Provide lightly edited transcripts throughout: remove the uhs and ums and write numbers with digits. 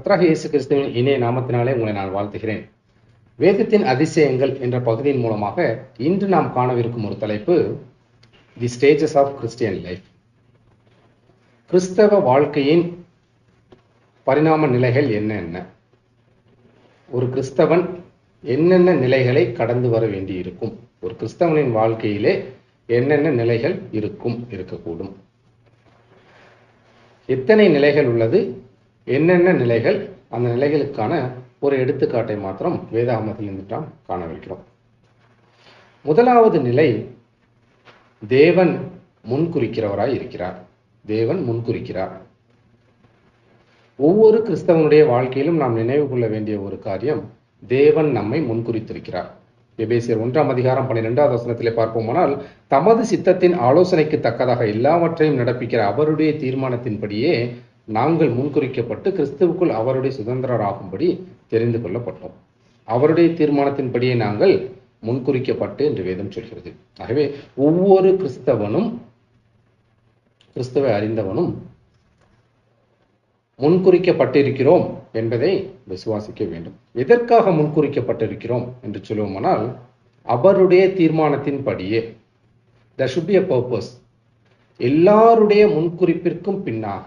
கர்த்தராகிய இயேசு கிறிஸ்துவின் இனிய நாமத்தினாலே உங்களை நான் வாழ்த்துகிறேன். வேதத்தின் அதிசயங்கள் என்ற பகுதியின் மூலமாக இன்று நாம் காணவிருக்கும் ஒரு தலைப்பு, the stages of Christian life. கிறிஸ்தவ வாழ்க்கையின் பரிணாம நிலைகள் என்னென்ன, ஒரு கிறிஸ்தவன் என்னென்ன நிலைகளை கடந்து வர வேண்டி இருக்கும், ஒரு கிறிஸ்தவனின் வாழ்க்கையிலே என்னென்ன நிலைகள் இருக்கக்கூடும், எத்தனை நிலைகள் உள்ளது, என்னென்ன நிலைகள், அந்த நிலைகளுக்கான ஒரு எடுத்துக்காட்டை மாத்திரம் வேதாகமத்திலிருந்து நாம் காணவிருக்கிறோம். முதலாவது நிலை, தேவன் முன்குறிக்கிறவராய் இருக்கிறார். தேவன் முன்குறிக்கிறார். ஒவ்வொரு கிறிஸ்தவனுடைய வாழ்க்கையிலும் நாம் நினைவு கொள்ள வேண்டிய ஒரு காரியம், தேவன் நம்மை முன்குறித்திருக்கிறார். எபேசியர் 1:12 பார்ப்போமானால், தமது சித்தத்தின் ஆலோசனைக்கு தக்கதாக எல்லாவற்றையும் நடப்பிக்கிற அவருடைய தீர்மானத்தின்படியே நாங்கள் முன்குறிக்கப்பட்டு கிறிஸ்துவுக்குள் அவருடைய சுதந்திரராகும்படி தெரிந்து கொள்ளப்பட்டோம். அவருடைய தீர்மானத்தின்படியே நாங்கள் முன்குறிக்கப்பட்டு என்று வேதம் சொல்கிறது. ஆகவே ஒவ்வொரு கிறிஸ்தவனும், கிறிஸ்துவை அறிந்தவனும் முன்குறிக்கப்பட்டிருக்கிறோம் என்பதை விசுவாசிக்க வேண்டும். எதற்காக முன்குறிக்கப்பட்டிருக்கிறோம் என்று சொல்லுவோமானால், அவருடைய தீர்மானத்தின்படியே. there should be a purpose. எல்லாருடைய முன்குறிப்பிற்கும் பின்னாக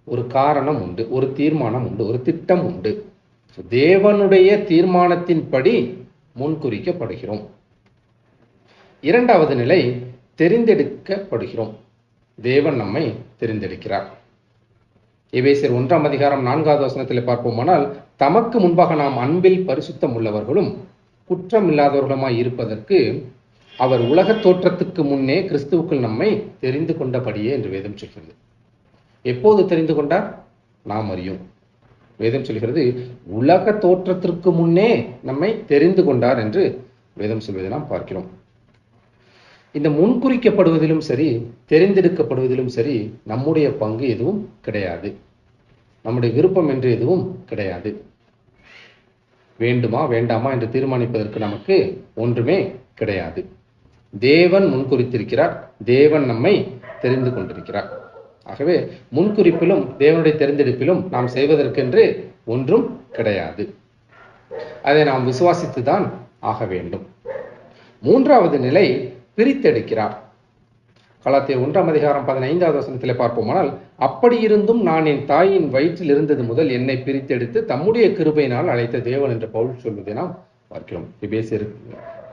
ஒரு காரணம் உண்டு, ஒரு தீர்மானம் உண்டு, ஒரு திட்டம் உண்டு. தேவனுடைய தீர்மானத்தின்படி முன்குறிக்கப்படுகிறோம். இரண்டாவது நிலை, தெரிந்தெடுக்கப்படுகிறோம். தேவன் நம்மை தெரிந்தெடுக்கிறார். எபேசியர் 1:4 பார்ப்போமானால், தமக்கு முன்பாக நாம் அன்பில் பரிசுத்தம் உள்ளவர்களும் குற்றம் இல்லாதவர்களுமாய் இருப்பதற்கு அவர் உலக தோற்றத்துக்கு முன்னே கிறிஸ்துவுக்குள் நம்மை தெரிந்து கொண்டபடியே என்று வேதம் சொல்கிறது. எப்போது தெரிந்து கொண்டார்? நாம் அறியும். வேதம் சொல்கிறது, உலக தோற்றத்திற்கு முன்னே நம்மை தெரிந்து கொண்டார் என்று வேதம் சொல்வதை நாம் பார்க்கிறோம். இந்த முன்குறிக்கப்படுவதிலும் சரி, தெரிந்தெடுக்கப்படுவதிலும் சரி, நம்முடைய பங்கு எதுவும் கிடையாது. நம்முடைய விருப்பம் என்று எதுவும் கிடையாது. வேண்டுமா வேண்டாமா என்று தீர்மானிப்பதற்கு நமக்கு ஒன்றுமே கிடையாது. தேவன் முன்குறித்திருக்கிறார். தேவன் நம்மை தெரிந்து கொண்டிருக்கிறார். ஆகவே முன்குறிப்பிலும் தேவனுடைய தெரிந்தெடுப்பிலும் நாம் செய்வதற்கென்று ஒன்றும் கிடையாது. அதை நாம் விசுவாசித்துதான் ஆக வேண்டும். மூன்றாவது நிலை, பிரித்தெடுக்கிறார். கலாத்தியர் 1:15 பார்ப்போமானால், அப்படி இருந்தும் நான் என் தாயின் வயிற்றில் இருந்தது முதல் என்னை பிரித்தெடுத்து தம்முடைய கிருபையினால் அழைத்த தேவன் என்று பவுல் சொல்வதை நாம் பார்க்கிறோம்.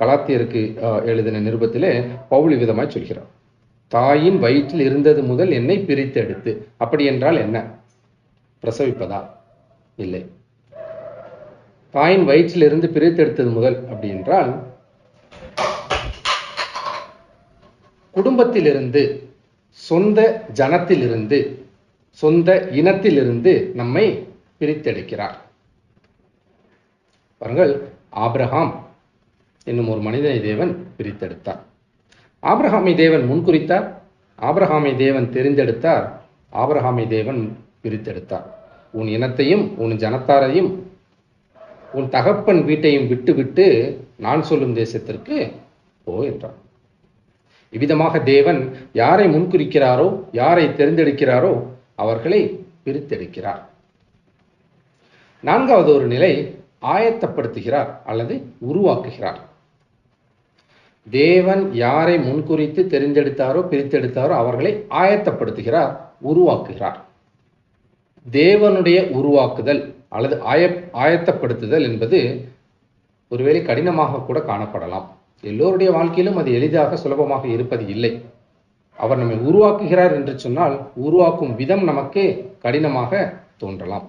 கலாத்தியருக்கு எழுதின நிருபத்திலே பவுல் விதமாய் சொல்கிறார், தாயின் வயிற்றில் இருந்தது முதல் என்னை பிரித்தெடுத்து. அப்படி என்றால் என்ன? பிரசவிப்பதா? இல்லை. தாயின் வயிற்றில் இருந்து பிரித்தெடுத்தது முதல் அப்படி என்றால், குடும்பத்திலிருந்து, சொந்த ஜனத்திலிருந்து, சொந்த இனத்திலிருந்து நம்மை பிரித்தெடுக்கிறார். பாருங்கள், ஆபிரகாம் என்னும் ஒரு மனிதனை தேவன் பிரித்தெடுத்தார். ஆபிரகாமை தேவன் முன்குறித்தார். ஆபிரகாமை தேவன் தெரிந்தெடுத்தார். ஆபிரகாமை தேவன் பிரித்தெடுத்தார். உன் இனத்தையும் உன் ஜனத்தாரையும் உன் தகப்பன் வீட்டையும் விட்டு நான் சொல்லும் தேசத்திற்கு போ என்றார். இவ்விதமாக தேவன் யாரை முன்குறிக்கிறாரோ, யாரை தெரிந்தெடுக்கிறாரோ அவர்களை பிரித்தெடுக்கிறார். நான்காவது ஒரு நிலை, ஆயத்தப்படுத்துகிறார் அல்லது உருவாக்குகிறார். தேவன் யாரை முன்குறித்து தெரிந்தெடுத்தாரோ, பிரித்தெடுத்தாரோ அவர்களை ஆயத்தப்படுத்துகிறார், உருவாக்குகிறார். தேவனுடைய உருவாக்குதல் அல்லது ஆயத்தப்படுத்துதல் என்பது ஒருவேளை கடினமாக கூட காணப்படலாம். எல்லோருடைய வாழ்க்கையிலும் அது எளிதாக சுலபமாக இருப்பது இல்லை. அவர் நம்மை உருவாக்குகிறார் என்று சொன்னால், உருவாக்கும் விதம் நமக்கு கடினமாக தோன்றலாம்.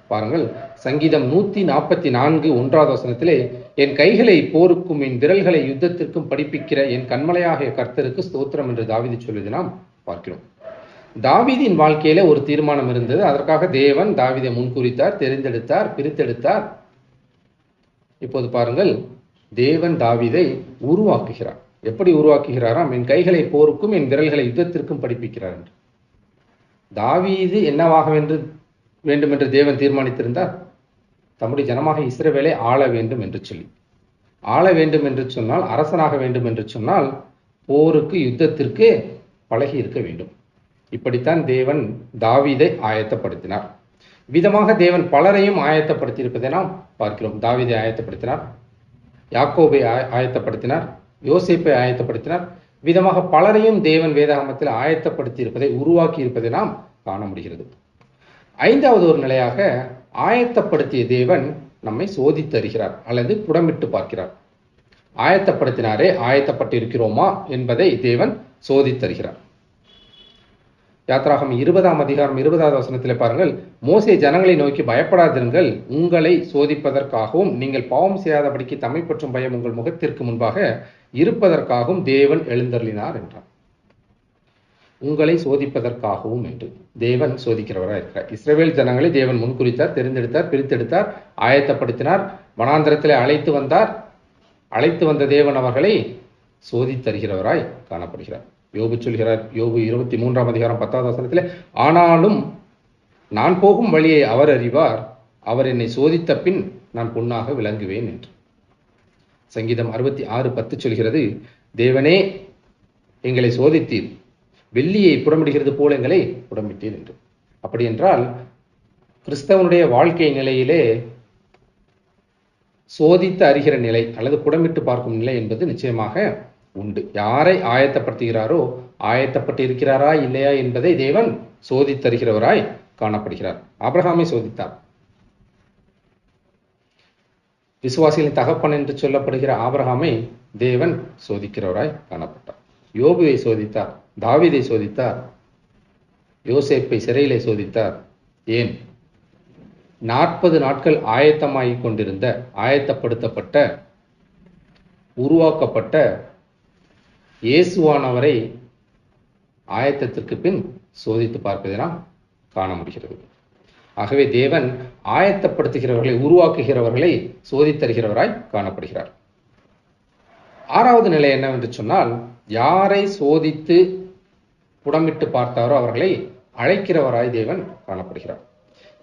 பாருங்கள், சங்கீதம் 144:1 என் கைகளை போருக்கும் என் விரல்களை யுத்தத்திற்கும் படிப்பிக்கிற என் கண்மலையாகிய கர்த்தருக்கு ஸ்தோத்திரம் என்று தாவீது சொல்வதை நாம் பார்க்கிறோம். தாவீதின் வாழ்க்கையில ஒரு தீர்மானம் இருந்தது. அதற்காக தேவன் தாவீதை முன்குறித்தார், தெரிந்தெடுத்தார், பிரித்தெடுத்தார். இப்போது பாருங்கள், தேவன் தாவீதை உருவாக்குகிறார். எப்படி உருவாக்குகிறாராம்? என் கைகளை போருக்கும் என் விரல்களை யுத்தத்திற்கும் படிப்பிக்கிறார் என்று. தாவீது என்னவாக வேண்டும் என்று தேவன் தீர்மானித்திருந்தார்? தம்முடைய ஜனமாக இஸ்ரவேலை ஆள வேண்டும் என்று சொல்லி. ஆள வேண்டும் என்று சொன்னால், அரசனாக வேண்டும் என்று சொன்னால், போருக்கு, யுத்தத்திற்கு பழகி இருக்க வேண்டும். இப்படித்தான் தேவன் தாவீதை ஆயத்தப்படுத்தினார். விதமாக தேவன் பலரையும் ஆயத்தப்படுத்தி இருப்பதை நாம் பார்க்கிறோம். தாவீதை ஆயத்தப்படுத்தினார், யாக்கோபை ஆயத்தப்படுத்தினார், யோசேப்பை ஆயத்தப்படுத்தினார். விதமாக பலரையும் தேவன் வேதாகமத்தில் ஆயத்தப்படுத்தி இருப்பதை, உருவாக்கி இருப்பதை நாம் காண முடிகிறது. ஐந்தாவது ஒரு நிலையாக, ஆயத்தப்படுத்திய தேவன் நம்மை சோதித்தருகிறார் அல்லது புடமிட்டு பார்க்கிறார். ஆயத்தப்படுத்தினாரே, ஆயத்தப்பட்டு இருக்கிறோமா என்பதை தேவன் சோதித்தருகிறார். யாத்ராகமம் 20ஆம் அதிகாரம் 20வது வசனத்திலே பாருங்கள், மோசே ஜனங்களை நோக்கி, பயப்படாதிருங்கள், உங்களை சோதிப்பதற்காகவும் நீங்கள் பாவம் செய்யாதபடிக்கு தம்மை பற்றும் பயம் உங்கள் முகத்திற்கு முன்பாக இருப்பதற்காகவும் தேவன் எழுந்தருளினார் என்றார். உங்களை சோதிப்பதற்காகவும் என்று தேவன் சோதிக்கிறவராக இருக்கிறார். இஸ்ரவேல் ஜனங்களை தேவன் முன்குறித்தார், தெரிந்தெடுத்தார், பிரித்தெடுத்தார், ஆயத்தப்படுத்தினார், வனாந்திரத்திலே அழைத்து வந்தார். அழைத்து வந்த தேவன் அவர்களை சோதித்தருகிறவராய் காணப்படுகிறார். யோபு சொல்கிறார், யோபு 23ஆம் அதிகாரம் 10வது வசனத்திலே, ஆனாலும் நான் போகும் வழியை அவர் அறிவார், அவர் என்னை சோதித்த பின் நான் பொன்னாக விளங்குவேன் என்று. சங்கீதம் 66:10 சொல்கிறது, தேவனே எங்களை சோதித்தீர், வெள்ளியை புடமிடுகிறது போல எங்களை புடமிட்டீர் என்று. அப்படி என்றால் கிறிஸ்தவனுடைய வாழ்க்கை நிலையிலே சோதித்து அறிகிற நிலை அல்லது புடமிட்டு பார்க்கும் நிலை என்பது நிச்சயமாக உண்டு. யாரை ஆயத்தப்படுத்துகிறாரோ, ஆயத்தப்பட்டு இருக்கிறாரா இல்லையா என்பதை தேவன் சோதித்தருகிறவராய் காணப்படுகிறார். ஆபிரகாமை சோதித்தார். விசுவாசிகளின் தகப்பன் என்று சொல்லப்படுகிற ஆபிரகாமை தேவன் சோதிக்கிறவராய் காணப்பட்டார். யோபுவை சோதித்தார், தாவீதை சோதித்தார், யோசேப்பை சிறையிலே சோதித்தார். ஏன்? 40 நாட்கள் ஆயத்தமாகிக் கொண்டிருந்த, ஆயத்தப்படுத்தப்பட்ட, உருவாக்கப்பட்ட இயேசுவானவரை ஆயத்தத்திற்கு பின் சோதித்து பார்ப்பதை நாம் காண முடிகிறது. ஆகவே தேவன் ஆயத்தப்படுத்துகிறவர்களை, உருவாக்குகிறவர்களை சோதித்தருகிறவராய் காணப்படுகிறார். 6வது நிலை என்னவென்று சொன்னால், யாரை சோதித்து புடமிட்டு பார்த்தாரோ அவர்களை அழைக்கிறவராய் தேவன் காணப்படுகிறார்.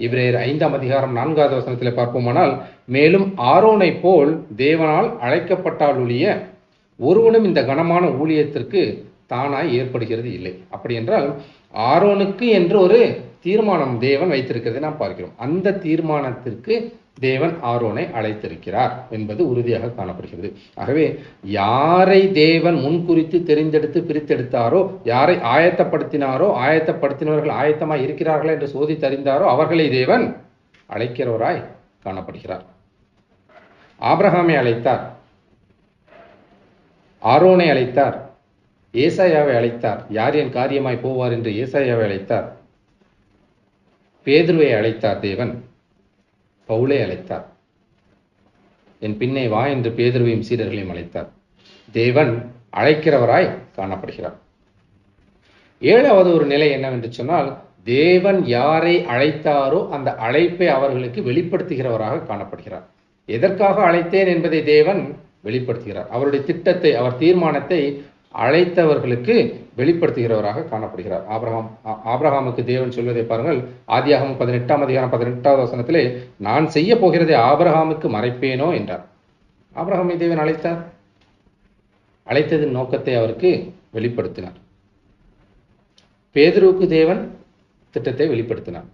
எபிரேயர் 5ஆம் அதிகாரம் 4வது வசனத்தில் பார்ப்போமானால், மேலும் ஆரோனை போல் தேவனால் அழைக்கப்பட்டால் ஒழிய ஒருவனும் இந்த கனமான ஊழியத்திற்கு தானாய் ஏற்படுகிறது இல்லை. அப்படி என்றால் ஆரோனுக்கு என்று ஒரு தீர்மானம் தேவன் வைத்திருக்கிறதை நாம் பார்க்கிறோம். அந்த தீர்மானத்திற்கு தேவன் ஆரோனை அழைத்திருக்கிறார் என்பது உறுதியாக காணப்படுகிறது. ஆகவே யாரை தேவன் முன்குறித்து தெரிந்தெடுத்து பிரித்தெடுத்தாரோ, யாரை ஆயத்தப்படுத்தினாரோ, ஆயத்தப்படுத்தினவர்கள் ஆயத்தமாய் இருக்கிறார்களா என்று சோதித்தறிந்தாரோ அவர்களை தேவன் அழைக்கிறவராய் காணப்படுகிறார். ஆபிரகாமை அழைத்தார், ஆரோனை அழைத்தார், ஏசாயாவை அழைத்தார். யார் என் காரியமாய் போவார் என்று ஏசாயாவை அழைத்தார். பேதுருவை அழைத்தார் தேவன், பவுலை அழைத்தார். என் பின்னே வா என்று பேதுருவையும் சீடர்களையும் அழைத்தார். தேவன் அழைக்கிறவராய் காணப்படுகிறார். 7வது ஒரு நிலை என்னவென்று சொன்னால், தேவன் யாரை அழைத்தாரோ அந்த அழைப்பை அவர்களுக்கு வெளிப்படுத்துகிறவராக காணப்படுகிறார். எதற்காக அழைத்தேன் என்பதை தேவன் வெளிப்படுத்துகிறார். அவருடைய திட்டத்தை, அவர் தீர்மானத்தை அழைத்தவர்களுக்கு வெளிப்படுத்துகிறவராக காணப்படுகிறார். ஆபிரகாமுக்கு தேவன் சொல்வதை பாருங்கள். ஆதியாகமம் 18ஆம் அதிகாரம் 18வது வசனத்திலே, நான் செய்ய போகிறதை ஆபிரகாமுக்கு மறைப்பேனோ என்றார். ஆபிரகாமை தேவன் அழைத்தார், அழைத்ததின் நோக்கத்தை அவருக்கு வெளிப்படுத்தினார். பேதுருவுக்கு தேவன் திட்டத்தை வெளிப்படுத்தினார்.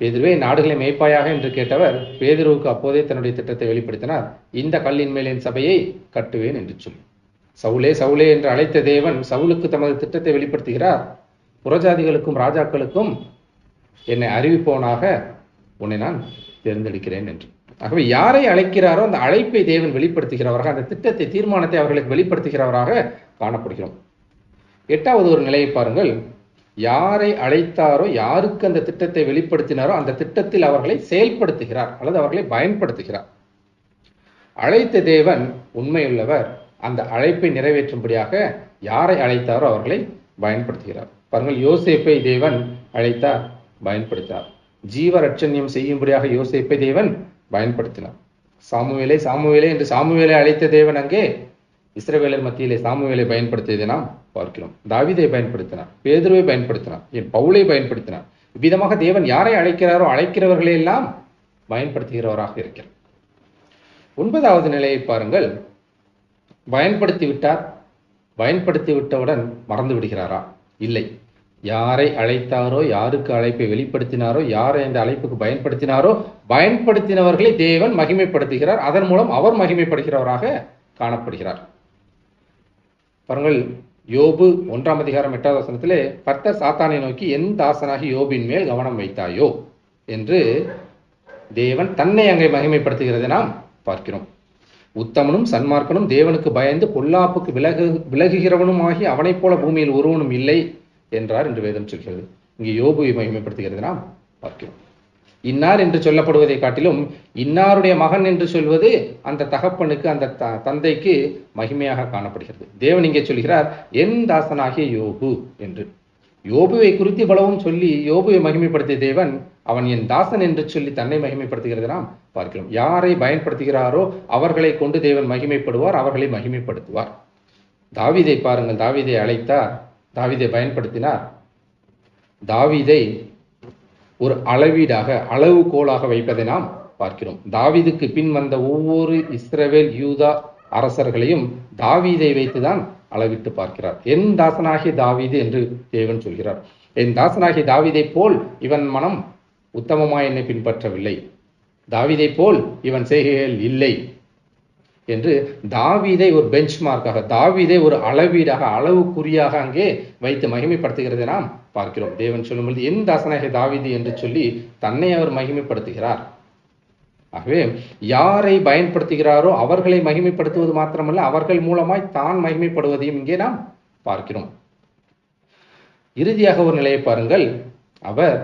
பேதுருவே நாடுகளை மேய்ப்பாயாக என்று கேட்டவர் பேதுருவுக்கு அப்போதே தன்னுடைய திட்டத்தை வெளிப்படுத்தினார். இந்த கல்லின் மேல் என் சபையை கட்டுவேன் என்று சொல்லி. சவுலே சவுலே என்று அழைத்த தேவன் சவுலுக்கு தமது திட்டத்தை வெளிப்படுத்துகிறார். புறஜாதிகளுக்கும் ராஜாக்களுக்கும் என்னை அறிவிப்பவனாக உன்னை நான் தேர்ந்தெடுக்கிறேன் என்று. ஆகவே யாரை அழைக்கிறாரோ அந்த அழைப்பை தேவன் வெளிப்படுத்துகிறவராக, அந்த திட்டத்தை, தீர்மானத்தை அவர்களுக்கு வெளிப்படுத்துகிறவராக காணப்படுகிறோம். 8வது ஒரு நிலையை பாருங்கள். யாரை அழைத்தாரோ, யாருக்கு அந்த திட்டத்தை வெளிப்படுத்தினாரோ அந்த திட்டத்தில் அவர்களை செயல்படுத்துகிறார் அல்லது அவர்களை பயன்படுத்துகிறார். அழைத்த தேவன் உண்மையுள்ளவர். அந்த அழைப்பை நிறைவேற்றும்படியாக யாரை அழைத்தாரோ அவர்களை பயன்படுத்துகிறார். பாருங்கள், யோசேப்பை தேவன் அழைத்தார், பயன்படுத்தினார். ஜீவ ரட்சண்யம் செய்யும்படியாக யோசேப்பை தேவன் பயன்படுத்தினார். சாமுவேலே சாமுவேலே என்று சாமுவேலை அழைத்த தேவன் அங்கே இஸ்ரவேலர் மத்தியிலே சாமுவேலை பயன்படுத்தியதை நாம் பார்க்கிறோம். தாவீதை பயன்படுத்தினார், பேதுருவை பயன்படுத்தினார், என் பவுலை பயன்படுத்தினார். இவ்விதமாக தேவன் யாரை அழைக்கிறாரோ அழைக்கிறவர்களை எல்லாம் பயன்படுத்துகிறவராக இருக்கிறார். 9வது நிலையை பாருங்கள். பயன்படுத்தி விட்டார், பயன்படுத்தி விட்டவுடன் மறந்து விடுகிறாரா? இல்லை. யாரை அழைத்தாரோ, யாருக்கு அழைப்பை வெளிப்படுத்தினாரோ, யாரை அந்த அழைப்புக்கு பயன்படுத்தினாரோ, பயன்படுத்தினவர்களை தேவன் மகிமைப்படுத்துகிறார். அதன் மூலம் அவர் மகிமைப்படுகிறவராக காணப்படுகிறார். பாருங்கள், யோபு 1ஆம் அதிகாரம் 8வது வசனத்திலே கர்த்தர் சாத்தானை நோக்கி, என் தாசனாகி யோபின் மேல் கவனம் வைத்தாயோ என்று தேவன் தன்னை அங்கே மகிமைப்படுத்துகிறதை நாம் பார்க்கிறோம். உத்தமனும் சன்மார்க்கனும் தேவனுக்கு பயந்து பொல்லாப்புக்கு விலகுகிறவனும் ஆகி அவனைப் போல பூமியில் ஒருவனும் இல்லை என்றார் என்று வேதம் சொல்கிறது. இங்கே யோபுவை மகிமைப்படுத்துகிறது நாம் பார்க்கிறோம். இன்னார் என்று சொல்லப்படுவதை காட்டிலும் இன்னாருடைய மகன் என்று சொல்வது அந்த தகப்பனுக்கு, அந்த தந்தைக்கு மகிமையாக காணப்படுகிறது. தேவன் இங்கே சொல்கிறார், என் தாசனாகிய யோபு என்று. யோபுவை குறித்து இவ்வளவும் சொல்லி யோபுவை மகிமைப்படுத்திய தேவன் அவன் என் தாசன் என்று சொல்லி தன்னை மகிமைப்படுத்துகிறது நாம் பார்க்கிறோம். யாரை பயன்படுத்துகிறாரோ அவர்களை கொண்டு தேவன் மகிமைப்படுவார், அவர்களை மகிமைப்படுத்துவார். தாவீதை பாருங்கள், தாவீதை அழைத்தார், தாவீதை பயன்படுத்தினார். தாவீதை ஒரு அளவீடாக, அளவுகோலாக வைப்பதை நாம் பார்க்கிறோம். தாவீதுக்கு பின் வந்த ஒவ்வொரு இஸ்ரவேல் யூதா அரசர்களையும் தாவீதை வைத்துதான் அளவிட்டு பார்க்கிறார். என் தாசனாகிய தாவீது என்று தேவன் சொல்கிறார். என் தாசனாகிய தாவீதை போல் இவன் மனம் உத்தமமாய் என்னை பின்பற்றவில்லை, தாவீதை போல் இவன் செய்கைகள் இல்லை என்று தாவீதை ஒரு பெஞ்ச் மார்க்காக, தாவீதை ஒரு அளவீடாக, அளவுக்குறியாக அங்கே வைத்து மகிமைப்படுத்துகிறதை நாம் பார்க்கிறோம். தேவன் சொல்லும்போது என் தாசனாகிய தாவீது என்று சொல்லி தன்னை அவர் மகிமைப்படுத்துகிறார். ஆகவே யாரை பயன்படுத்துகிறாரோ அவர்களை மகிமைப்படுத்துவது மாத்திரமல்ல, அவர்கள் மூலமாய் தான் மகிமைப்படுவதையும் இங்கே நாம் பார்க்கிறோம். இறுதியாக ஒரு நிலையை பாருங்கள், அவர்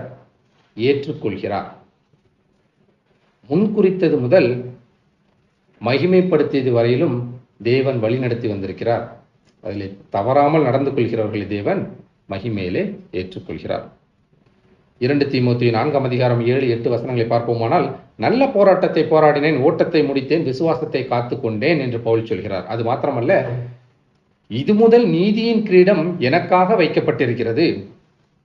ஏற்றுக்கொள்கிறார். முன்குறித்தது முதல் மகிமைப்படுத்தியது வரையிலும் தேவன் வழி நடத்தி வந்திருக்கிறார். அதில் தவறாமல் நடந்து கொள்கிறவர்களை தேவன் மகிமையிலே ஏற்றுக்கொள்கிறார். 2 தீமோத்தேயு 4ஆம் அதிகாரம் 7-8 வசனங்களை பார்ப்போமானால், நல்ல போராட்டத்தை போராடினேன், ஓட்டத்தை முடித்தேன், விசுவாசத்தை காத்து கொண்டேன் என்று பவுல் சொல்கிறார். அது மாத்திரமல்ல, இது முதல் நீதியின் கிரீடம் எனக்காக வைக்கப்பட்டிருக்கிறது,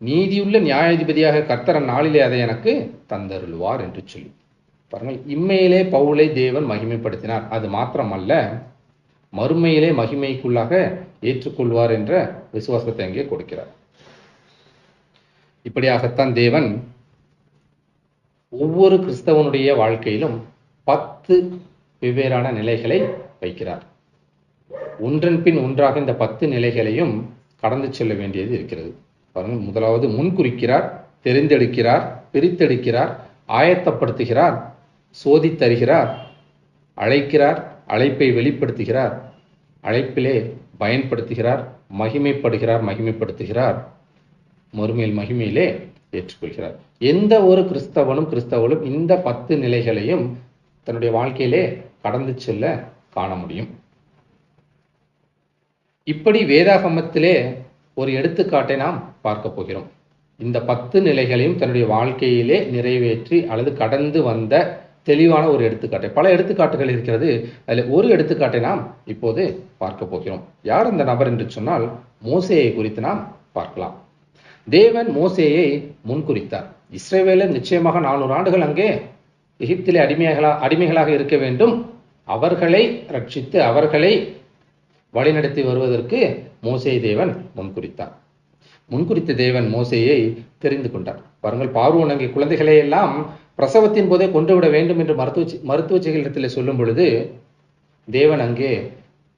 நீதியுள்ள நியாயாதிபதியாக கர்த்தர் நாளிலே அதை எனக்கு தந்தருள்வார் என்று சொல்லி பாருங்கள். இம்மையிலே பவுலை தேவன் மகிமைப்படுத்தினார். அது மாத்திரமல்ல, மறுமையிலே மகிமைக்குள்ளாக ஏற்றுக்கொள்வார் என்ற விசுவாசத்தை அங்கே கொடுக்கிறார். இப்படியாகத்தான் தேவன் ஒவ்வொரு கிறிஸ்தவனுடைய வாழ்க்கையிலும் 10 வெவ்வேறான நிலைகளை வைக்கிறார். ஒன்றன் பின் ஒன்றாக இந்த 10 நிலைகளையும் கடந்து செல்ல வேண்டியது இருக்கிறது. பாருங்கள், முதலாவது முன்குறிக்கிறார், தெரிந்தெடுக்கிறார், பிரித்தெடுக்கிறார், ஆயத்தப்படுத்துகிறார், சோதித்தருகிறார், அழைக்கிறார், அழைப்பை வெளிப்படுத்துகிறார், அழைப்பிலே பயன்படுத்துகிறார், மகிமைப்படுகிறார், மகிமைப்படுத்துகிறார், மறுமையில் மகிமையிலே ஏற்றுக்கொள்கிறார். எந்த ஒரு கிறிஸ்தவனும் இந்த 10 நிலைகளையும் தன்னுடைய வாழ்க்கையிலே கடந்து செல்ல காண முடியும். இப்படி வேதாகமத்திலே ஒரு எடுத்துக்காட்டை நாம் பார்க்க போகிறோம். இந்த 10 நிலைகளையும் தன்னுடைய வாழ்க்கையிலே நிறைவேற்றி அல்லது கடந்து வந்த தெளிவான ஒரு எடுத்துக்காட்டை, பல எடுத்துக்காட்டுகள் இருக்கிறது, அதில் ஒரு எடுத்துக்காட்டை நாம் இப்போது பார்க்க போகிறோம். யார் அந்த நபர் என்று சொன்னால், மோசேயை குறித்து நாம் பார்க்கலாம். தேவன் மோசேயை முன்குறித்தார். இஸ்ரவேலர் நிச்சயமாக 400 ஆண்டுகள் அங்கே எகிப்திலே அடிமைகளாக இருக்க வேண்டும், அவர்களை ரட்சித்து அவர்களை வழிநடத்தி வருவதற்கு மோசேயை தேவன் முன்குறித்தார். முன்குறித்த தேவன் மோசேயை தெரிந்து கொண்டார். பாருங்கள், பார்வோன் அங்கே குழந்தைகளை எல்லாம் பிரசவத்தின் போதே கொண்டுவிட வேண்டும் என்று மருத்துவ சிகிச்சையில் சொல்லும் பொழுது தேவன் அங்கே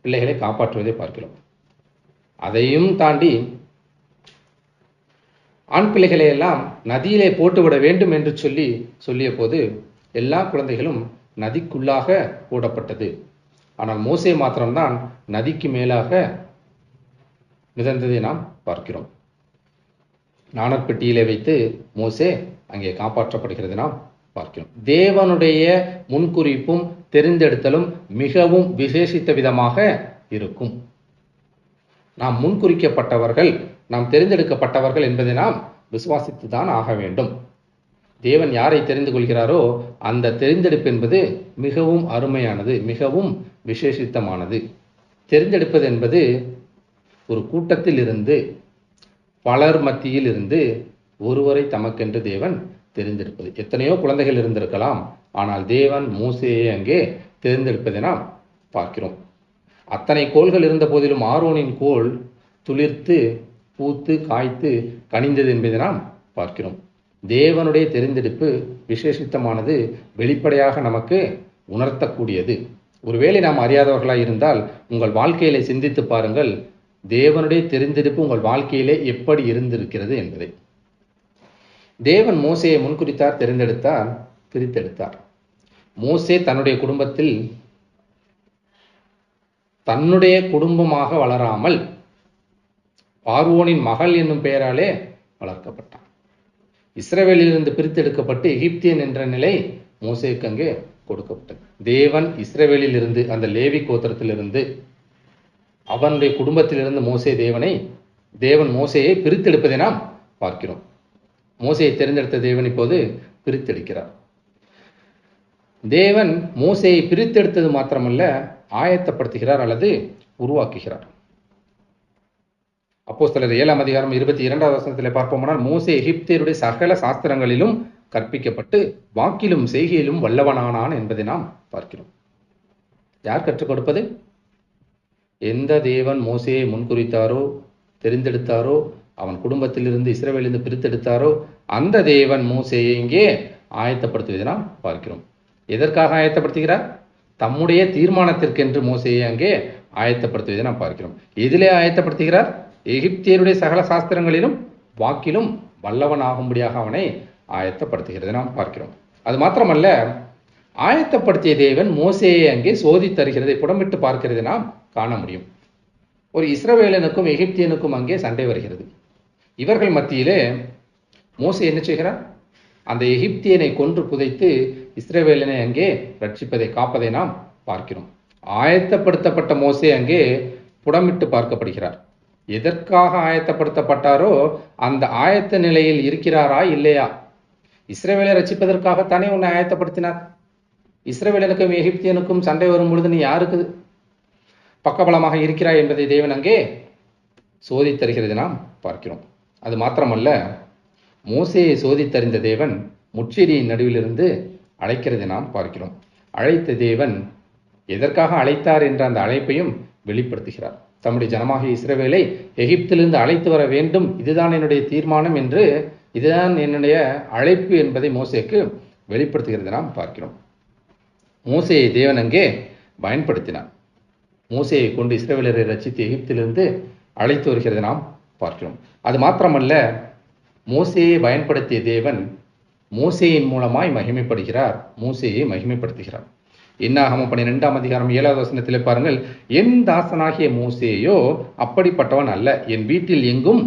பிள்ளைகளை காப்பாற்றுவதை பார்க்கிறோம். அதையும் தாண்டி ஆண் பிள்ளைகளை எல்லாம் நதியிலே போட்டுவிட வேண்டும் என்று சொல்லிய போது எல்லா குழந்தைகளும் நதிக்குள்ளாக போடப்பட்டது. ஆனால் மோசே மாத்திரம்தான் நதிக்கு மேலாக மிதந்ததை நாம் பார்க்கிறோம். நாணற்பெட்டியிலே வைத்து மோசே அங்கே காப்பாற்றப்படுகிறது நாம் பார்க்கிறோம். தேவனுடைய முன்குறிப்பும் தெரிந்தெடுத்தலும் மிகவும் விசேஷித்த விதமாக இருக்கும். நாம் முன்குறிக்கப்பட்டவர்கள், நாம் தெரிந்தெடுக்கப்பட்டவர்கள் என்பதை நாம் விசுவாசித்துதான் ஆக வேண்டும். தேவன் யாரை தெரிந்து கொள்கிறாரோ அந்த தெரிந்தெடுப்பு என்பது மிகவும் அருமையானது, மிகவும் விசேஷித்தமானது. தெரிந்தெடுப்பது என்பது ஒரு கூட்டத்தில் இருந்து, பலர் மத்தியில் இருந்து ஒருவரை தமக்கென்று தேவன் தெரிந்தெடுப்பது. எத்தனையோ குழந்தைகள் இருந்திருக்கலாம், ஆனால் தேவன் மோசேயை அங்கே தெரிந்தெடுப்பதை நாம் பார்க்கிறோம். அத்தனை கோள்கள் இருந்த போதிலும் ஆரோனின் கோல் துளிர்த்து பூத்து காய்த்து கனிந்தது என்பதை நாம் பார்க்கிறோம். தேவனுடைய தெரிந்தெடுப்பு விசேஷித்தமானது, வெளிப்படையாக நமக்கு உணர்த்தக்கூடியது. ஒருவேளை நாம் அறியாதவர்களாக இருந்தால் உங்கள் வாழ்க்கையிலே சிந்தித்து பாருங்கள், தேவனுடைய தெரிந்தெடுப்பு உங்கள் வாழ்க்கையிலே எப்படி இருந்திருக்கிறது என்பதை. தேவன் மோசேயை முன்குறித்தார், தெரிந்தெடுத்தார், பிரித்தெடுத்தார். மோசே தன்னுடைய குடும்பத்தில் தன்னுடைய குடும்பமாக வளராமல் பார்வோனின் மகள் என்னும் பெயராலே வளர்க்கப்பட்டான். இஸ்ரவேலிலிருந்து பிரித்தெடுக்கப்பட்டு எகிப்தியன் என்ற நிலை மோசேக்கு அங்கே கொடுக்கப்பட்டது. தேவன் இஸ்ரவேலில் இருந்து, அந்த லேவி கோத்திரத்திலிருந்து, அவனுடைய குடும்பத்திலிருந்து தேவன் மோசேயை பிரித்தெடுப்பதை நாம் பார்க்கிறோம். மோசேயை தெரிந்தெடுத்த தேவன் இப்போது பிரித்தெடுக்கிறார். தேவன் மோசேயை பிரித்தெடுத்தது மாத்திரமல்ல, ஆயத்தப்படுத்துகிறார் அல்லது உருவாக்குகிறார். அப்போஸ்தலர் 7ஆம் அதிகாரம் 22வது வசனத்திலே பார்ப்போமானால், மோசே எகிப்தியருடைய சகல சாஸ்திரங்களிலும் கற்பிக்கப்பட்டு வாக்கிலும் செய்கையிலும் வல்லவனானான் என்பதை நாம் பார்க்கிறோம். யார் கற்றுக் கொடுப்பது? எந்த தேவன் மோசேயை முன்குறித்தாரோ, தெரிந்தெடுத்தாரோ, அவன் குடும்பத்திலிருந்து இஸ்ரவேலிருந்து பிரித்தெடுத்தாரோ, அந்த தேவன் மோசேயை இங்கே ஆயத்தப்படுத்துவதை நாம் பார்க்கிறோம். எதற்காக ஆயத்தப்படுத்துகிறார்? தம்முடைய தீர்மானத்திற்கென்று மோசேயை அங்கே ஆயத்தப்படுத்துவதை நாம் பார்க்கிறோம். எதிலே ஆயத்தப்படுத்துகிறார்? எகிப்தியருடைய சகல சாஸ்திரங்களிலும் வாக்கிலும் வல்லவன் ஆகும்படியாக அவனை ஆயத்தப்படுத்துகிறதை நாம் பார்க்கிறோம். அது மாத்திரமல்ல, ஆயத்தப்படுத்திய தேவன் மோசேயை அங்கே சோதித்தருகிறதை, புடமிட்டு பார்க்கிறதை நாம் காண முடியும். ஒரு இஸ்ரவேலனுக்கும் எகிப்தியனுக்கும் அங்கே சண்டை வருகிறது. இவர்கள் மத்தியிலே மோசே என்ன செய்கிறார்? அந்த எகிப்தியனை கொன்று புதைத்து இஸ்ரவேலனை அங்கே ரட்சிப்பதை, காப்பதை நாம் பார்க்கிறோம். ஆயத்தப்படுத்தப்பட்ட மோசே அங்கே புடமிட்டு பார்க்கப்படுகிறார். எதற்காக ஆயத்தப்படுத்தப்பட்டாரோ அந்த ஆயத்த நிலையில் இருக்கிறாரா இல்லையா? இஸ்ரவேலை ரட்சிப்பதற்காகத்தானே உன்னை ஆயத்தப்படுத்தினார். இஸ்ரவேலனுக்கும் எகிப்தியனுக்கும் சண்டை வரும் பொழுது நீ யாருக்கு பக்கபலமாக இருக்கிறாய் என்பதை தேவன் அங்கே சோதித்தருகிறது நாம் பார்க்கிறோம். அது மாத்திரமல்ல, மோசேயை சோதித்தறிந்த தேவன் முட்செடியின் நடுவிலிருந்து அழைக்கிறதை நாம் பார்க்கிறோம். அழைத்த தேவன் எதற்காக அழைத்தார் என்ற அந்த அழைப்பையும் வெளிப்படுத்துகிறார். தம்முடைய ஜனமாகிய இஸ்ரவேலை எகிப்திலிருந்து அழைத்து வர வேண்டும், இதுதான் என்னுடைய தீர்மானம் என்று, இதுதான் என்னுடைய அழைப்பு என்பதை மோசேக்கு வெளிப்படுத்துகிறது நாம் பார்க்கிறோம். மோசேயை தேவன் அங்கே பயன்படுத்தினார். மோசேயை கொண்டு இஸ்ரவேலரை ரட்சித்து எகிப்திலிருந்து அழைத்து வருகிறது நாம் பார்க்கிறோம். அது மாத்திரமல்ல, மோசேயை பயன்படுத்திய தேவன் மோசேயின் மூலமாய் மகிமைப்படுகிறார், மோசேயை மகிமைப்படுத்துகிறார். என்னாகமம் 12ஆம் அதிகாரம் 7வது வசனத்திலே பாருங்கள், என் தாசனாகிய மோசேயோ அப்படிப்பட்டவன் அல்ல, என் வீட்டில் எங்கும்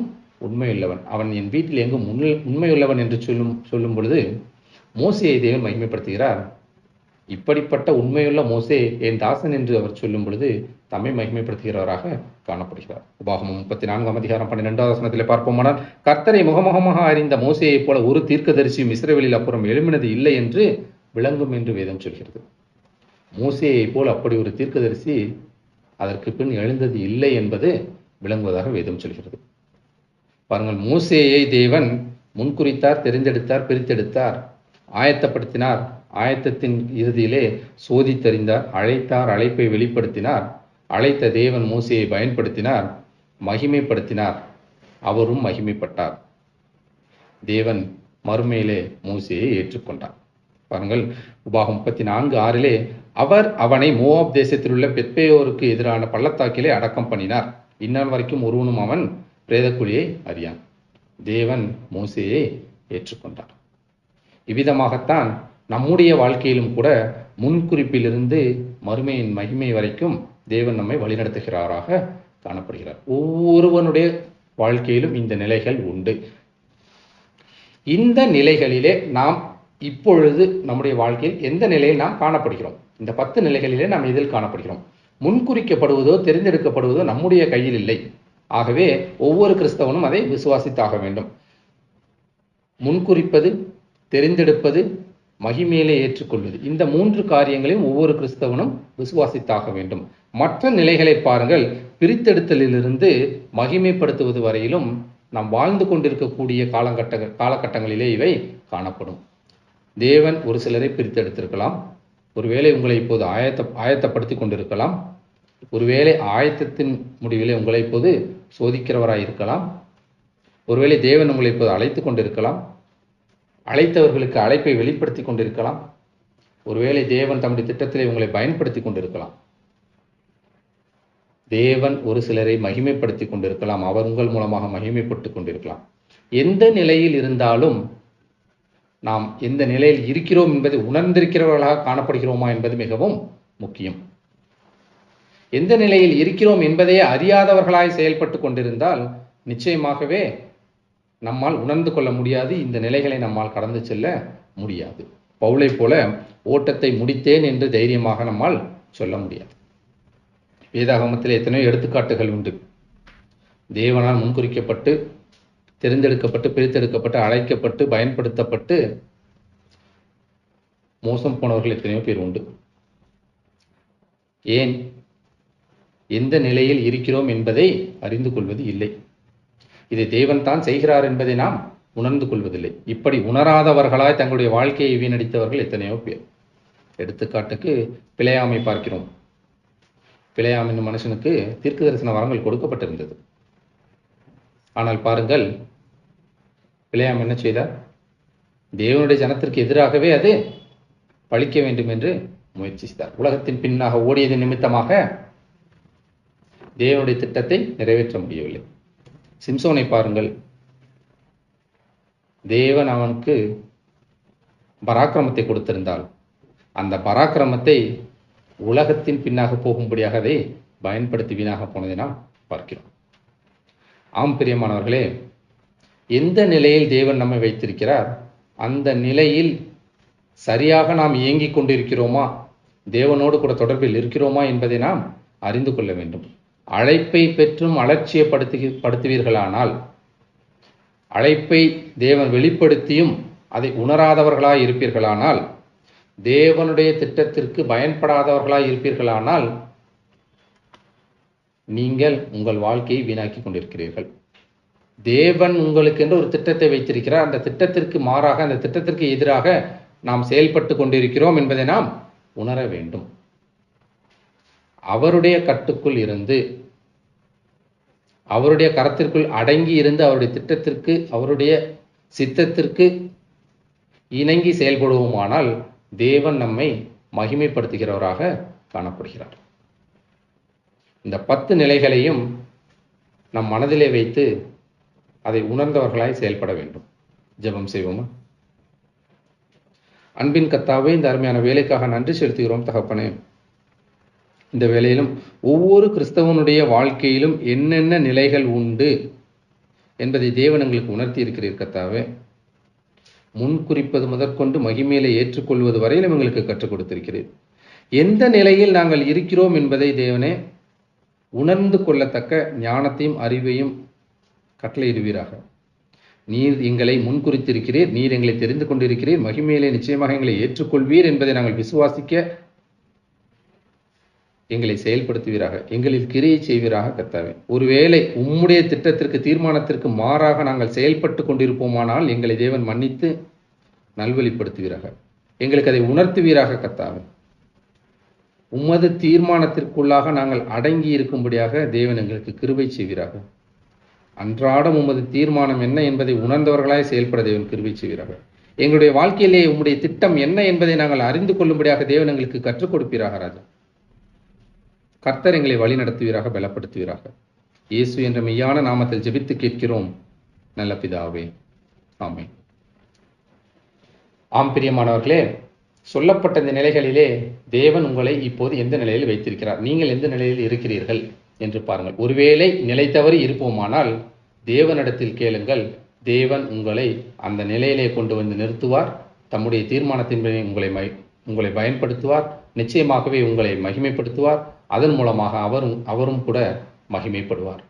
உண்மையுள்ளவன். அவன் என் வீட்டில் எங்கும் உண்மையுள்ளவன் என்று சொல்லும் பொழுது மோசேயை தேவன் மகிமைப்படுத்துகிறார். இப்படிப்பட்ட உண்மையுள்ள மோசே என் தாசன் என்று அவர் சொல்லும் பொழுது தம்மை மகிமைப்படுத்துகிறவராக காணப்படுகிறார். உபாகமம் 34ஆம் அதிகாரம் 12வது வசனத்திலே பார்ப்போமானால், கர்த்தரை முகமுகமாக அறிந்த மோசேயைப் போல ஒரு தீர்க்கதரிசியும் இஸ்ரவேலில் அப்புறம் எழும்பினது இல்லை என்று விளங்கும் என்று வேதம் சொல்கிறது. மோசேயை போல் அப்படி ஒரு தீர்க்கதரிசி அதற்கு பின் எழுந்தது இல்லை என்பது விளங்குவதாக வேதம் சொல்கிறது. பாருங்கள், மோசேயை தேவன் முன்குறித்தார், தெரிந்தெடுத்தார், பிரித்தெடுத்தார், ஆயத்தப்படுத்தினார். ஆயத்தத்தின் இறுதியிலே சோதித்தறிந்தார், அழைத்தார், அழைப்பை வெளிப்படுத்தினார். அழைத்த தேவன் மோசேயை பயன்படுத்தினார், மகிமைப்படுத்தினார், அவரும் மகிமைப்பட்டார். தேவன் மறுமையிலே மோசேயை ஏற்றுக்கொண்டார். பாருங்கள், உபாகம் 34:6 அவர் அவனை மோவாப் தேசத்தில் உள்ள பெத்பேயோருக்கு எதிரான பள்ளத்தாக்கிலே அடக்கம் பண்ணினார். இந்நாள் வரைக்கும் ஒருவனும் அவன் பிரேதக்குழியை அறியான். தேவன் மோசேயை ஏற்றுக்கொண்டார். இவ்விதமாகத்தான் நம்முடைய வாழ்க்கையிலும் கூட முன்குறிப்பிலிருந்து மறுமையின் மகிமை வரைக்கும் தேவன் நம்மை வழிநடத்துகிறாராக காணப்படுகிறார். ஒவ்வொருவனுடைய வாழ்க்கையிலும் இந்த நிலைகள் உண்டு. இந்த நிலைகளிலே நாம் இப்பொழுது நம்முடைய வாழ்க்கையில் எந்த நிலையில் நாம் காணப்படுகிறோம்? இந்த 10 நிலைகளிலே நாம் எதில் காணப்படுகிறோம்? முன்குறிக்கப்படுவதோ தெரிந்தெடுக்கப்படுவதோ நம்முடைய கையில் இல்லை. ஆகவே ஒவ்வொரு கிறிஸ்தவனும் அதை விசுவாசித்தாக வேண்டும். முன்குறிப்பது, தெரிந்தெடுப்பது, மகிமையிலே ஏற்றுக்கொள்வது, இந்த 3 காரியங்களையும் ஒவ்வொரு கிறிஸ்தவனும் விசுவாசித்தாக வேண்டும். மற்ற நிலைகளை பாருங்கள், பிரித்தெடுத்தலிலிருந்து மகிமைப்படுத்துவது வரையிலும் நாம் வாழ்ந்து கொண்டிருக்கக்கூடிய காலகட்டங்களிலே இவை காணப்படும். தேவன் ஒரு சிலரை பிரித்தெடுத்திருக்கலாம். ஒருவேளை உங்களை இப்போது ஆயத்தப்படுத்தி கொண்டிருக்கலாம். ஒருவேளை ஆயத்தத்தின் முடிவிலே உங்களை இப்போது சோதிக்கிறவராயிருக்கலாம். ஒருவேளை தேவன் உங்களை இப்போது அழைத்து கொண்டிருக்கலாம், அழைத்தவர்களுக்கு அழைப்பை வெளிப்படுத்தி கொண்டிருக்கலாம். ஒருவேளை தேவன் தம்முடைய திட்டத்திலே உங்களை பயன்படுத்தி கொண்டிருக்கலாம். தேவன் ஒரு சிலரை மகிமைப்படுத்தி கொண்டிருக்கலாம், அவர் உங்கள் மூலமாக மகிமைப்பட்டு கொண்டிருக்கலாம். எந்த நிலையில் இருந்தாலும் நாம் எந்த நிலையில் இருக்கிறோம் என்பதை உணர்ந்திருக்கிறவர்களாக காணப்படுகிறோமா என்பது மிகவும் முக்கியம். எந்த நிலையில் இருக்கிறோம் என்பதையே அறியாதவர்களாய் செயல்பட்டு கொண்டிருந்தால் நிச்சயமாகவே நம்மால் உணர்ந்து கொள்ள முடியாது, இந்த நிலைகளை நம்மால் கடந்து செல்ல முடியாது. பவுலை போல ஓட்டத்தை முடித்தேன் என்று தைரியமாக நம்மால் சொல்ல முடியாது. வேதாகமத்தில் எத்தனையோ எடுத்துக்காட்டுகள் உண்டு. தேவனால் முன்குறிக்கப்பட்டு, தெரிந்தெடுக்கப்பட்டு, பிரித்தெடுக்கப்பட்டு, அழைக்கப்பட்டு, பயன்படுத்தப்பட்டு மோசம் போனவர்கள் எத்தனையோ பேர் உண்டு. ஏன்? எந்த நிலையில் இருக்கிறோம் என்பதை அறிந்து கொள்வது இல்லை. இதை தேவன் தான் செய்கிறார் என்பதை நாம் உணர்ந்து கொள்வதில்லை. இப்படி உணராதவர்களாய் தங்களுடைய வாழ்க்கையை வீணடித்தவர்கள் எத்தனையோ பேர். எடுத்துக்காட்டுக்கு பிலேயாமை பார்க்கிறோம். பிலேயாம் என்னும் மனுஷனுக்கு தீர்க்க தரிசன வரங்கள் கொடுக்கப்பட்டிருந்தது. ஆனால் பாருங்கள், பிலேயாம் என்ன செய்தார்? தேவனுடைய ஜனத்திற்கு எதிராகவே அது பழிக்க வேண்டும் என்று முயற்சி செய்தார். உலகத்தின் பின்னாக ஓடியது நிமித்தமாக தேவனுடைய திட்டத்தை நிறைவேற்ற முடியவில்லை. சிம்சோனை பாருங்கள், தேவன் அவனுக்கு பராக்கிரமத்தை கொடுத்திருந்தால் அந்த பராக்கிரமத்தை உலகத்தின் பின்னாக போகும்படியாக அதை பயன்படுத்தி வீணாக போனதை நாம் பார்க்கிறோம். ஆம் பிரியமானவர்களே, எந்த நிலையில் தேவன் நம்மை வைத்திருக்கிறார் அந்த நிலையில் சரியாக நாம் இயங்கிக் கொண்டிருக்கிறோமா, தேவனோடு கூட தொடர்பில் இருக்கிறோமா என்பதை நாம் அறிந்து கொள்ள வேண்டும். அழைப்பை பெற்றும் அலட்சியப்படுத்துவீர்களானால், அழைப்பை தேவன் வெளிப்படுத்தியும் அதை உணராதவர்களாய் இருப்பீர்களானால், தேவனுடைய திட்டத்திற்கு பயன்படாதவர்களாய் இருப்பீர்களானால், நீங்கள் உங்கள் வாழ்க்கையை வீணாக்கி கொண்டிருக்கிறீர்கள். தேவன் உங்களுக்கு என்று ஒரு திட்டத்தை வைத்திருக்கிறார். அந்த திட்டத்திற்கு மாறாக, அந்த திட்டத்திற்கு எதிராக நாம் செயல்பட்டு கொண்டிருக்கிறோம் என்பதை நாம் உணர வேண்டும். அவருடைய கட்டுக்குள் இருந்து, அவருடைய கரத்திற்குள் அடங்கி இருந்து, அவருடைய திட்டத்திற்கு, அவருடைய சித்தத்திற்கு இணங்கி செயல்படுவோமானால் தேவன் நம்மை மகிமைப்படுத்துகிறவராக காணப்படுகிறார். இந்த 10 நிலைகளையும் நம் மனதிலே வைத்து அதை உணர்ந்தவர்களாய் செயல்பட வேண்டும். ஜெபம் செய்வோமா? அன்பின் கர்த்தாவே, இந்த அருமையான வேலைக்காக நன்றி செலுத்துகிறோம் தகப்பனே. இந்த வேளையிலும் ஒவ்வொரு கிறிஸ்தவனுடைய வாழ்க்கையிலும் என்னென்ன நிலைகள் உண்டு என்பதை தேவன் எங்களுக்கு உணர்த்தி இருக்கிறீர் கர்த்தாவே. முன் குறிப்பது முதற்கொண்டு மகிமையிலே ஏற்றுக்கொள்வது வரையிலும் எங்களுக்கு கற்றுக் கொடுத்திருக்கிறீர். எந்த நிலையில் நாங்கள் இருக்கிறோம் என்பதை தேவனே உணர்ந்து கொள்ளத்தக்க ஞானத்தையும் அறிவையும் கட்டளையிடுவீராக. நீர் எங்களை முன்குறித்திருக்கிறீர், நீர் எங்களை தெரிந்து கொண்டிருக்கிறீர், மகிமையிலே நிச்சயமாக எங்களை ஏற்றுக்கொள்வீர் என்பதை நாங்கள் விசுவாசிக்க எங்களை செயல்படுத்துவீராக, எங்களில் கிரியை செய்வீராக கர்த்தாவே. ஒருவேளை உம்முடைய திட்டத்திற்கு, தீர்மானத்திற்கு மாறாக நாங்கள் செயல்பட்டு கொண்டிருப்போமானால் எங்களை தேவன் மன்னித்து நல்வழிப்படுத்துவீராக, எங்களுக்கு அதை உணர்த்துவீராக கர்த்தாவே. உமது தீர்மானத்திற்குள்ளாக நாங்கள் அடங்கி இருக்கும்படியாக தேவன் எங்களுக்கு கிருபை செய்வீராக. அன்றாடம் உமது தீர்மானம் என்ன என்பதை உணர்ந்தவர்களாய் செயல்பட தேவன் கிருபை செய்வீராக. எங்களுடைய வாழ்க்கையிலே உம்முடைய திட்டம் என்ன என்பதை நாங்கள் அறிந்து கொள்ளும்படியாக தேவன் எங்களுக்கு கற்றுக் கொடுப்பீராக ராஜா. கர்த்தர் எங்களை வழி நடத்துவீராக, பலப்படுத்துவீராக. இயேசு என்ற மெய்யான நாமத்தில் ஜெபித்து கேட்கிறோம் நல்ல பிதாவே, ஆமென். ஆம் பிரியமானவர்களே, சொல்லப்பட்ட இந்த நிலைகளிலே தேவன் உங்களை இப்போது எந்த நிலையில் வைத்திருக்கிறார், நீங்கள் எந்த நிலையில் இருக்கிறீர்கள் என்று பாருங்கள். ஒருவேளை நிலை தவறி இருப்போமானால் தேவனிடத்தில் கேளுங்கள். தேவன் உங்களை அந்த நிலையிலே கொண்டு வந்து நிறுத்துவார். தம்முடைய தீர்மானத்தின்படி உங்களை பயன்படுத்துவார். நிச்சயமாகவே உங்களை மகிமைப்படுத்துவார். அதன் மூலமாக அவரும் கூட மகிமைப்படுவார்.